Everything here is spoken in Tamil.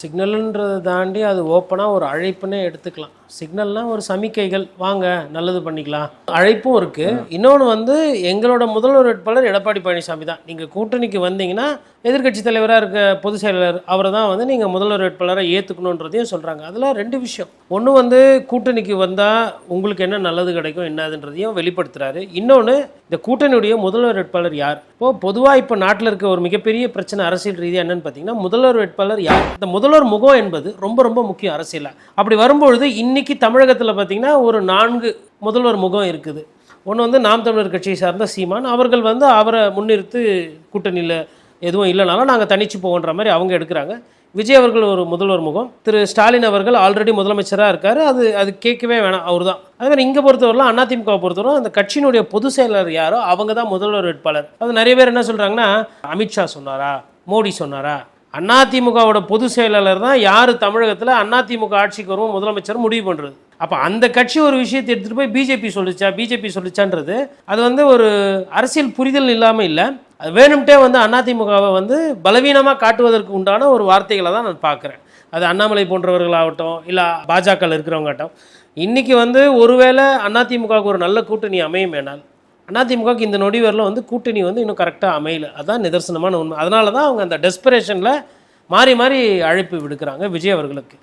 சிக்னல்ன்றதை தாண்டி அது ஓப்பனாக ஒரு அழைப்புன்னே எடுத்துக்கலாம். சிக்னல்னால் ஒரு சமிக்கைகள், வாங்க நல்லது பண்ணிக்கலாம், அழைப்பும் இருக்குது. இன்னொன்று வந்து எங்களோட முதல்வர் வேட்பாளர் எடப்பாடி பழனிசாமி தான். நீங்கள் கூட்டணிக்கு வந்தீங்கன்னா எதிர்க்கட்சி தலைவராக இருக்க பொதுச் செயலாளர் அவரை தான் வந்து நீங்கள் முதல்வர் வேட்பாளரை ஏற்றுக்கணுன்றதையும் சொல்கிறாங்க. அதில் ரெண்டு விஷயம். ஒன்று வந்து கூட்டணிக்கு வந்தால் உங்களுக்கு என்ன நல்லது கிடைக்கும் என்னதுன்றதையும் வெளிப்படுத்துகிறாரு. இன்னொன்று இந்த கூட்டணியுடைய முதல்வர் வேட்பாளர் யார். பொதுவாக இப்போ நாட்டில் இருக்க ஒரு மிகப்பெரிய பிரச்சனை அரசியல் ரீதியாக என்னன்னு பார்த்தீங்கன்னா, முதல்வர் வேட்பாளர் யார், இந்த முதல்வர் முகம் என்பது ரொம்ப ரொம்ப முக்கியம் அரசியலில். அப்படி வரும்பொழுது இன்னைக்கு தமிழகத்தில் பார்த்தீங்கன்னா ஒரு 4 முதல்வர் முகம் இருக்குது. ஒன்று வந்து நாம் தமிழர் கட்சியை சார்ந்த சீமான் அவர்கள் வந்து அவரை முன்னிறுத்து கூட்டணியில் எதுவும் இல்லைனாலும் நாங்கள் தனிச்சு போகின்ற மாதிரி அவங்க எடுக்கிறாங்க. விஜய் அவர்கள் ஒரு முதல்வர் முகம். திரு ஸ்டாலின் அவர்கள் ஆல்ரெடி முதலமைச்சராக இருக்கார், அது கேட்கவே வேணாம், அவர் தான். அதே மாதிரி இங்கே பொறுத்தவரைலாம் அதிமுக பொறுத்தவரை அந்த கட்சியினுடைய பொதுச் செயலாளர் யாரோ அவங்க தான் முதல்வர் வேட்பாளர். அது நிறைய பேர் என்ன சொல்கிறாங்கன்னா, அமித்ஷா சொன்னாரா, மோடி சொன்னாரா, அதிமுகவோட பொதுச் செயலாளர் தான் யார் தமிழகத்தில் அதிமுக ஆட்சிக்கு வரும் முதலமைச்சர் முடிவு பண்ணுறது. அப்போ அந்த கட்சி ஒரு விஷயத்தை எடுத்துகிட்டு போய் பிஜேபி சொல்லிச்சான்றது அது வந்து ஒரு அரசியல் புரிதல் இல்லாமல் இல்லை, அது வேணும்ட்டே வந்து அதிமுகவை வந்து பலவீனமாக காட்டுவதற்கு உண்டான ஒரு வார்த்தைகளை தான் நான் பார்க்குறேன். அது அண்ணாமலை போன்றவர்களாகட்டும் இல்லை பாஜக இருக்கிறவங்கட்டும். இன்றைக்கி வந்து ஒருவேளை அதிமுகவுக்கு ஒரு நல்ல கூட்டணி அமையும் வேணால் அதிமுகவுக்கு இந்த நொடி வரல வந்து கூட்டணி வந்து இன்னும் கரெக்டாக அமையல. அதுதான் நிதர்சனமான உண்மை. அதனால தான் அவங்க அந்த டெஸ்பரேஷனில் மாறி மாறி அழைப்பு விடுக்கிறாங்க விஜய் அவர்களுக்கு.